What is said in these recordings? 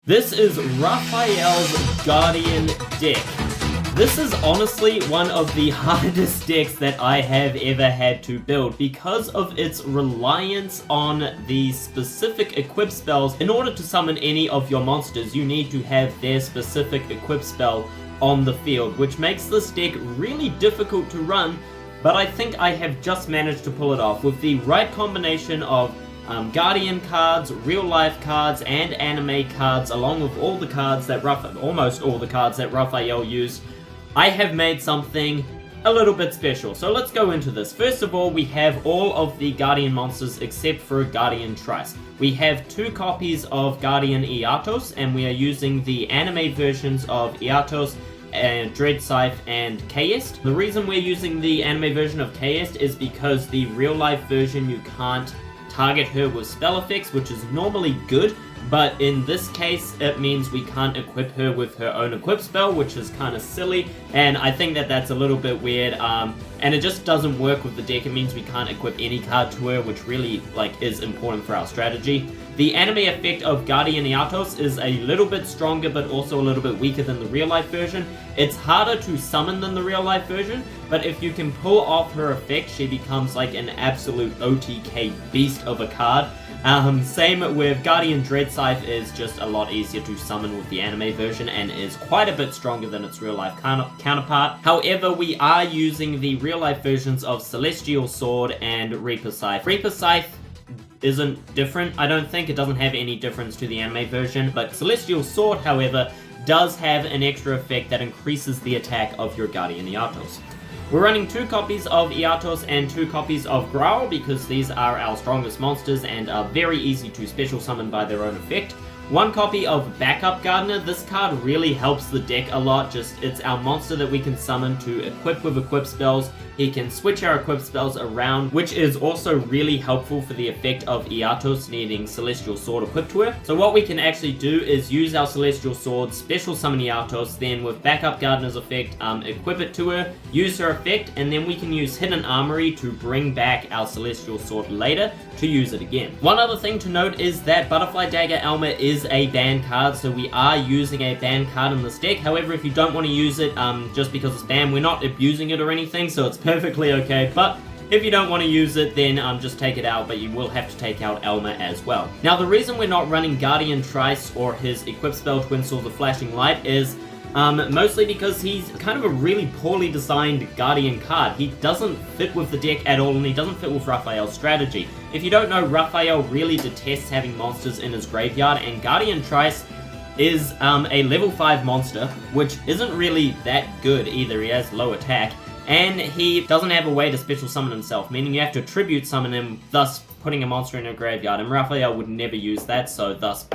This is Rafael's Guardian Deck. This is honestly one of the hardest decks that I have ever had to build because of its reliance on the specific equip spells. In order to summon any of your monsters, you need to have their specific equip spell on the field, which makes this deck really difficult to run, but I think I have just managed to pull it off with the right combination of Guardian cards, real life cards, and anime cards, along with all the cards that almost all the cards that Rafael used. I have made something a little bit special. So let's go into this. First of all, we have all of the Guardian monsters except for Guardian Trice. We have 2 copies of Guardian Eatos, and we are using the anime versions of Eatos and Dread Scythe and Kayest. The reason we're using the anime version of Kayest is because the real life version you can't target her with spell effects, which is normally good, but in this case it means we can't equip her with her own equip spell, which is kind of silly, and I think that that's a little bit weird, and it just doesn't work with the deck. It means we can't equip any card to her, which really is important for our strategy. The anime effect of Guardian Eatos is a little bit stronger, but also a little bit weaker than the real life version. It's harder to summon than the real life version, but if you can pull off her effect, she becomes like an absolute OTK beast of a card. Same with Guardian Dread Scythe, is just a lot easier to summon with the anime version and is quite a bit stronger than its real life counterpart. However, we are using the real life versions of Celestial Sword and Reaper Scythe. Reaper Scythe isn't different, I don't think. It doesn't have any difference to the anime version, but Celestial Sword, however, does have an extra effect that increases the attack of your Guardian Eatos. We're running 2 copies of Eatos and 2 copies of Growl because these are our strongest monsters and are very easy to special summon by their own effect. 1 copy of Backup Gardener. This card really helps the deck a lot. It's our monster that we can summon to equip with equip spells. He can switch our equip spells around, which is also really helpful for the effect of Eatos needing Celestial Sword equipped to her. So what we can actually do is use our Celestial Sword, special summon Eatos, then with Backup Gardener's effect, equip it to her, use her effect, and then we can use Hidden Armory to bring back our Celestial Sword later to use it again. One other thing to note is that Butterfly Dagger Elmer is a banned card, so we are using a banned card in this deck. However, if you don't want to use it just because it's banned, we're not abusing it or anything, so it's perfectly okay. But if you don't want to use it, then just take it out, but you will have to take out Elmer as well. Now, the reason we're not running Guardian Trice or his equip spell Twin Swords of Flashing Light is mostly because he's kind of a really poorly designed Guardian card. He doesn't fit with the deck at all, and he doesn't fit with Rafael's strategy. If you don't know, Rafael really detests having monsters in his graveyard, and Guardian Trice is a level 5 monster, which isn't really that good either. He has low attack, and he doesn't have a way to special summon himself, meaning you have to tribute summon him, thus putting a monster in a graveyard, and Rafael would never use that, so thus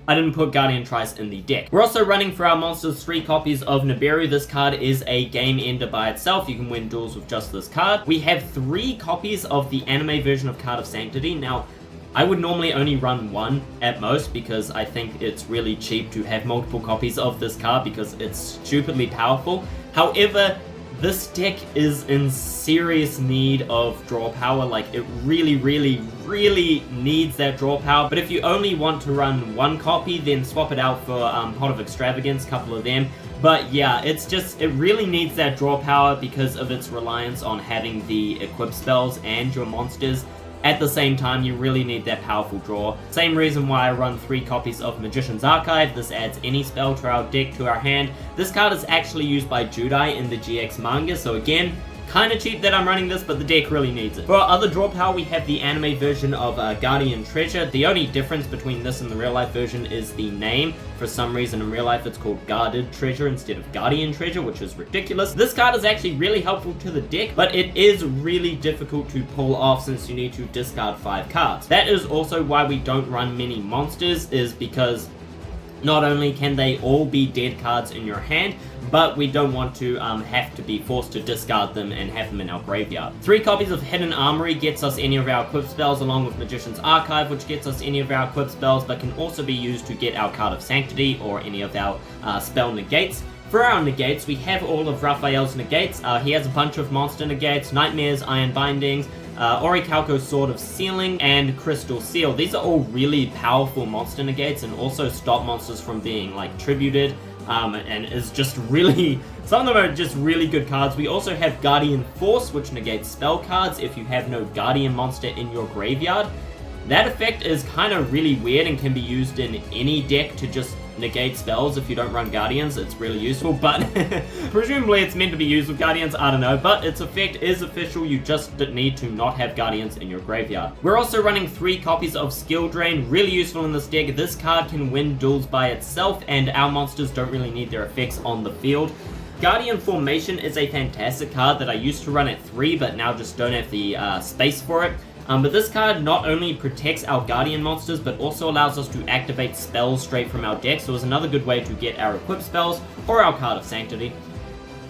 I didn't put Guardian Trice in the deck. We're also running for our monsters 3 copies of Nibiru. This card is a game ender by itself. You can win duels with just this card. We have 3 copies of the anime version of Card of Sanctity. Now, I would normally only run 1 at most because I think it's really cheap to have multiple copies of this card because it's stupidly powerful. However, this deck is in serious need of draw power. Like, it really, really, really needs that draw power. But if you only want to run 1 copy, then swap it out for Pot of Extravagance, a couple of them. But yeah, it really needs that draw power because of its reliance on having the equip spells and your monsters. At the same time, you really need that powerful draw. Same reason why I run 3 copies of Magician's Archive. This adds any spell to our deck, to our hand. This card is actually used by Judai in the GX manga, so again, kind of cheap that I'm running this, but the deck really needs it. For our other draw power, we have the anime version of Guardian Treasure. The only difference between this and the real life version is the name. For some reason in real life it's called Guarded Treasure instead of Guardian Treasure, which is ridiculous. This card is actually really helpful to the deck, but it is really difficult to pull off since you need to discard 5 cards. That is also why we don't run many monsters, is because not only can they all be dead cards in your hand, but we don't want to have to be forced to discard them and have them in our graveyard. 3 copies of Hidden Armory gets us any of our equip spells, along with Magician's Archive, which gets us any of our equip spells, but can also be used to get our Card of Sanctity or any of our spell negates. For our negates, we have all of Rafael's negates. He has a bunch of monster negates, Nightmares, Iron Bindings, Orichalco Sword of Sealing, and Crystal Seal. These are all really powerful monster negates and also stop monsters from being like tributed, and is just really, some of them are just really good cards. We also have Guardian Force, which negates spell cards if you have no Guardian monster in your graveyard. That effect is kind of really weird and can be used in any deck to just negate spells if you don't run Guardians. It's really useful, but presumably it's meant to be used with Guardians, I don't know, but its effect is official. You just need to not have Guardians in your graveyard. We're also running 3 copies of Skill Drain, really useful in this deck. This card can win duels by itself, and our monsters don't really need their effects on the field. Guardian Formation is a fantastic card that I used to run at 3, but now just don't have the space for it. But this card not only protects our Guardian monsters, but also allows us to activate spells straight from our deck, so it's another good way to get our equip spells or our Card of Sanctity.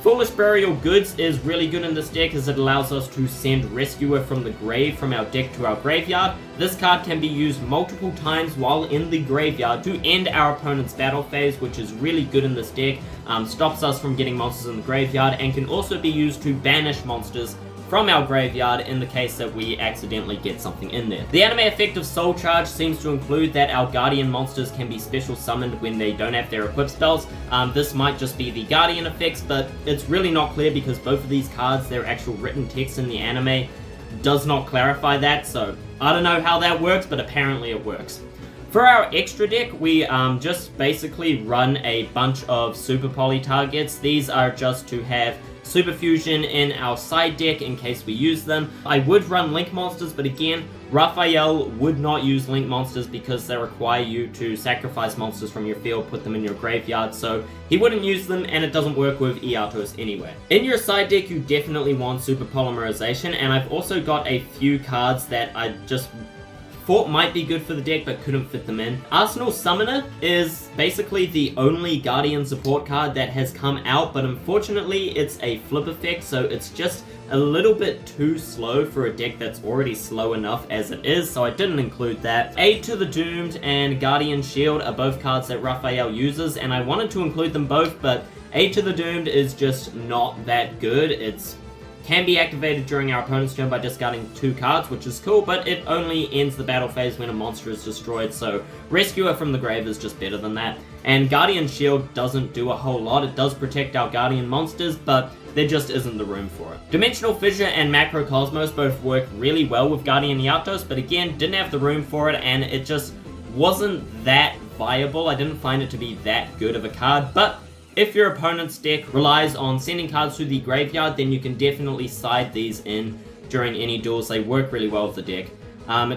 Foolish Burial Goods is really good in this deck as it allows us to send Rescuer from the grave from our deck to our graveyard. This card can be used multiple times while in the graveyard to end our opponent's battle phase, which is really good in this deck. Stops us from getting monsters in the graveyard, and can also be used to banish monsters from our graveyard in the case that we accidentally get something in there. The anime effect of Soul Charge seems to include that our Guardian monsters can be special summoned when they don't have their equip spells. This might just be the Guardian effects, but it's really not clear because both of these cards, their actual written text in the anime does not clarify that, so I don't know how that works, but apparently it works. For our extra deck, we just basically run a bunch of Super Poly targets. These are just to have Super Fusion in our side deck in case we use them. I would run Link monsters, but again, Rafael would not use Link monsters because they require you to sacrifice monsters from your field, put them in your graveyard, so he wouldn't use them, and it doesn't work with Eatos anyway. In your side deck, you definitely want Super Polymerization, and I've also got a few cards that I just thought might be good for the deck but couldn't fit them in. Arsenal Summoner is basically the only Guardian support card that has come out, but unfortunately it's a flip effect, so it's just a little bit too slow for a deck that's already slow enough as it is, so I didn't include that. Aid to the Doomed and Guardian Shield are both cards that Rafael uses, and I wanted to include them both, but Aid to the Doomed is just not that good. It's can be activated during our opponent's turn by discarding 2 cards, which is cool, but it only ends the battle phase when a monster is destroyed, so Rescuer from the grave is just better than that. And Guardian Shield doesn't do a whole lot. It does protect our Guardian monsters, but there just isn't the room for it. Dimensional Fissure and Macrocosmos both work really well with Guardian Eatos, but again, didn't have the room for it, and it just wasn't that viable. I didn't find it to be that good of a card, but if your opponent's deck relies on sending cards to the graveyard, then you can definitely side these in during any duels. They work really well with the deck.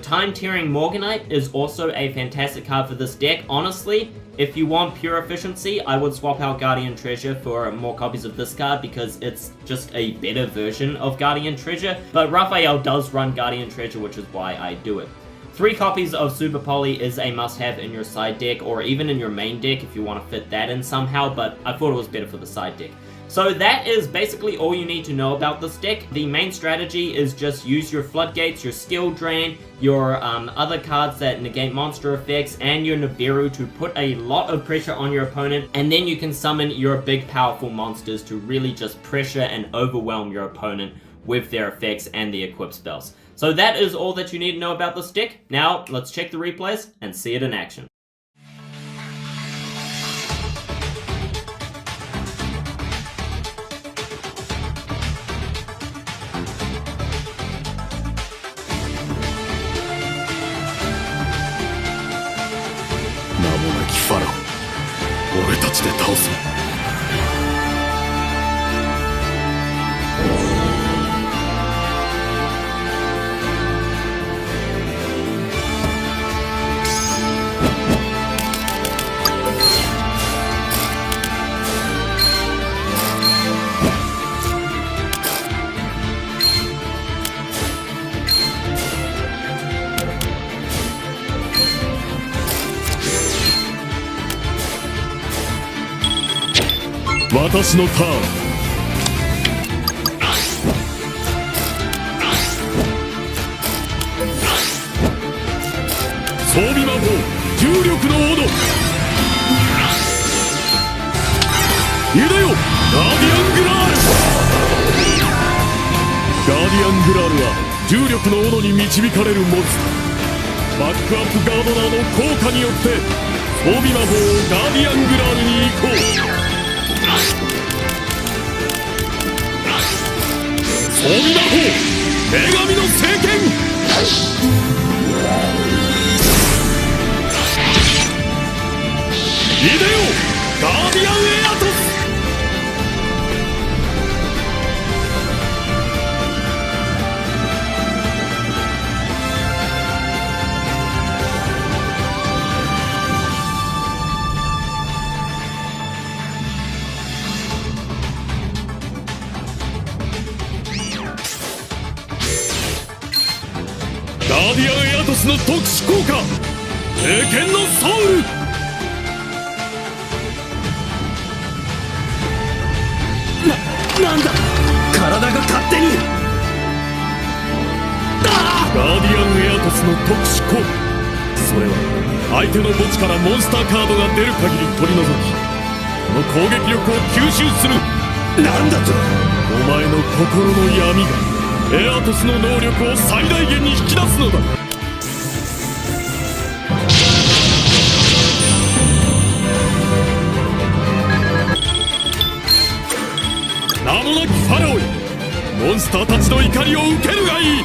Time Tearing Morganite is also a fantastic card for this deck. Honestly, if you want pure efficiency, I would swap out Guardian Treasure for more copies of this card because it's just a better version of Guardian Treasure. But Rafael does run Guardian Treasure, which is why I do it. 3 copies of Super Poly is a must-have in your side deck, or even in your main deck if you want to fit that in somehow, but I thought it was better for the side deck. So that is basically all you need to know about this deck. The main strategy is just use your Floodgates, your Skill Drain, your other cards that negate monster effects, and your Nibiru to put a lot of pressure on your opponent, and then you can summon your big powerful monsters to really just pressure and overwhelm your opponent with their effects and the equip spells. So that is all that you need to know about this deck. Now, let's check the replays and see it in action.私のターン。装備魔法重力の斧。いでよガーディアングラール。ガーディアングラールは重力の斧に導かれるモンスター。バックアップガードナーの効果によって装備魔法ガーディアングラールに移行。装備魔法女神の聖剣。イデオガーディアンエアトス。ガーディアンエアトスの特殊効果聖剣のソウル。なんだ体が勝手に。ガーディアンエアトスの特殊効果、それは相手の墓地からモンスターカードが出る限り取り除き、この攻撃力を吸収する。なんだと。お前の心の闇がエアトスの能力を最大限に引き出すのだ。名もなきファラオよ、モンスターたちの怒りを受けるがいい。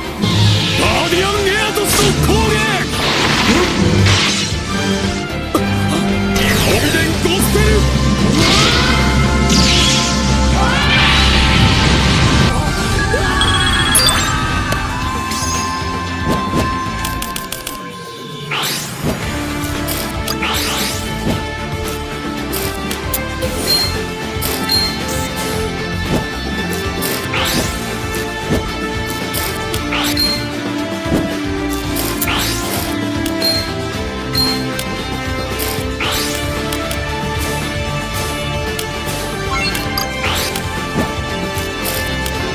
ガーディアンエアトスの攻撃。オビデンゴスペル。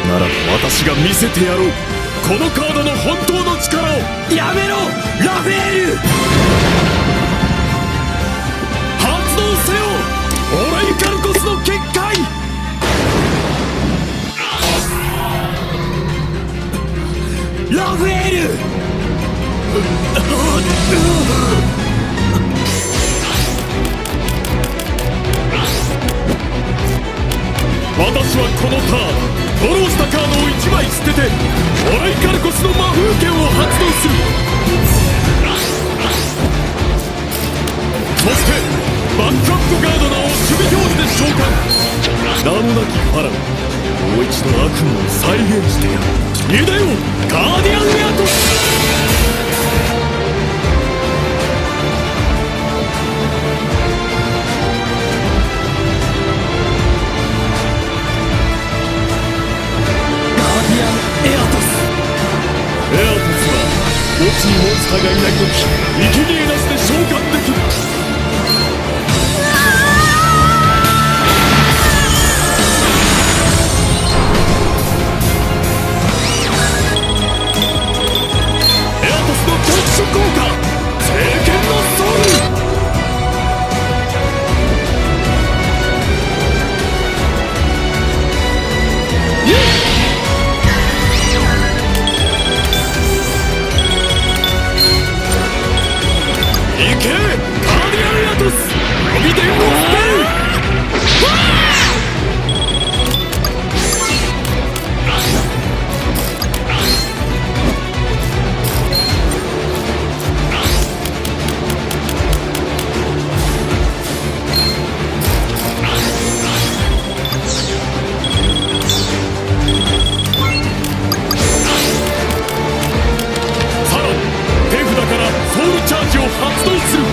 ならば私が見せてやろう、このカードの本当の力を。やめろラフェール。発動せよオライカルコスの結界。ラフェール。私はこのターンドローしたカードを1枚捨ててオライカルコスの魔風剣を発動する。そしてバックアップガードナーを守備表示で召喚。名もなきファラオ、もう一度悪夢を再現してやる。イデオガーディアンエアトス。エアトスは墓地にモンスターがいないとき生贄なしで召喚できる。エアトスの特殊効果聖剣のソウル。行けガーディアンエアトスオビデンゴスペル。さらに手札からソウルチャージを発動する。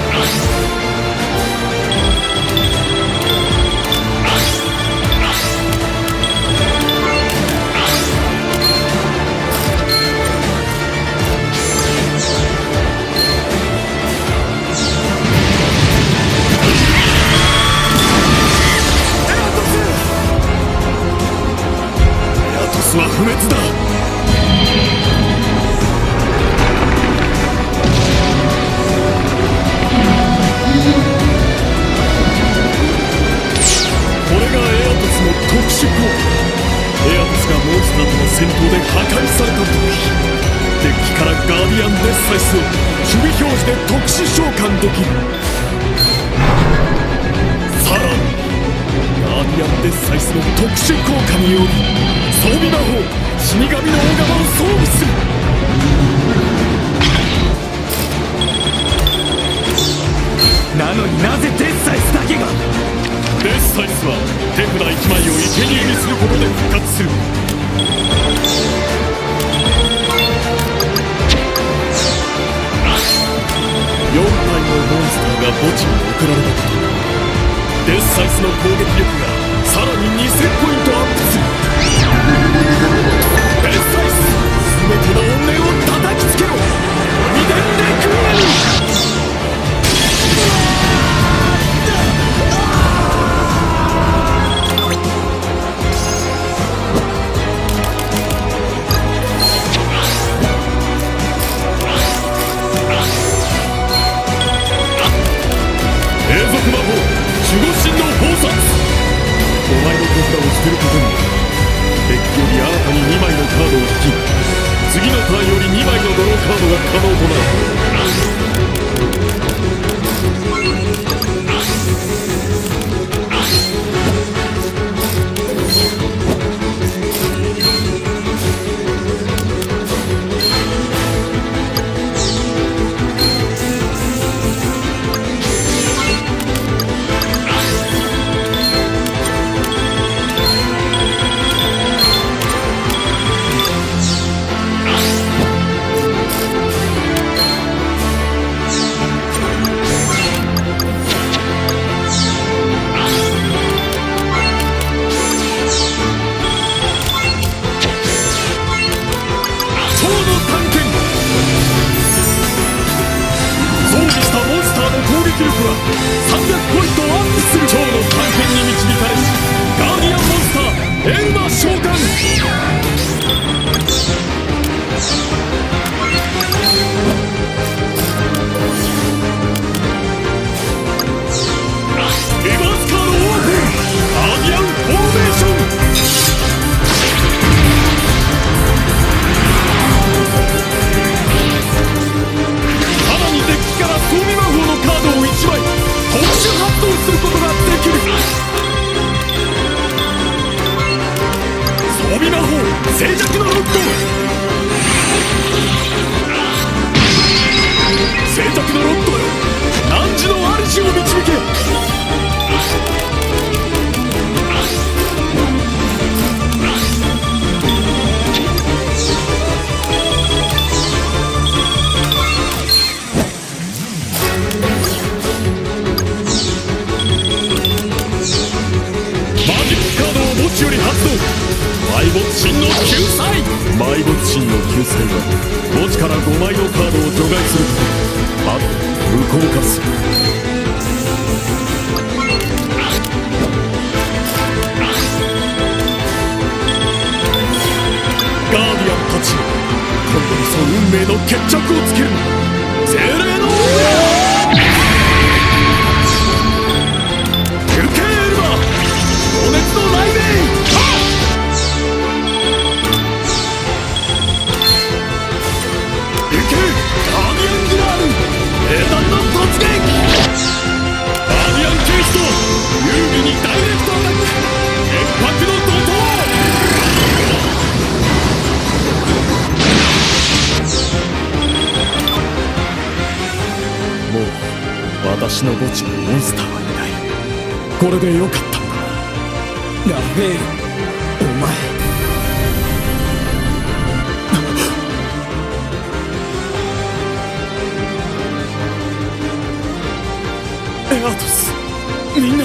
エアトスは不滅だ。これがエアトスの特殊効果。エアトスがモンスターとの戦闘で破壊された時、からガーディアンデッサイスを守備表示で特殊召喚できる。さらにガーディアンデッサイスの特殊効果により装備魔法死神の大釜を装備する。なのになぜデッサイスだけが。デッサイスは手札1枚を生贄にすることで復活する。4体のモンスターが墓地に送られたことでデッサイスの攻撃力がさらに2000ポイントアップする。デッサイス全ての怨念を叩きつけろ。ミデンレクイエム。永続魔法守護神の宝札。5枚の手札を捨てることによりデッキより新たに2枚のカードを引き次のターンより2枚のドローカードが可能となる。私の墓地にモンスターはいない。これでよかったんだ。ラフェール、お前。エアトス、みんな。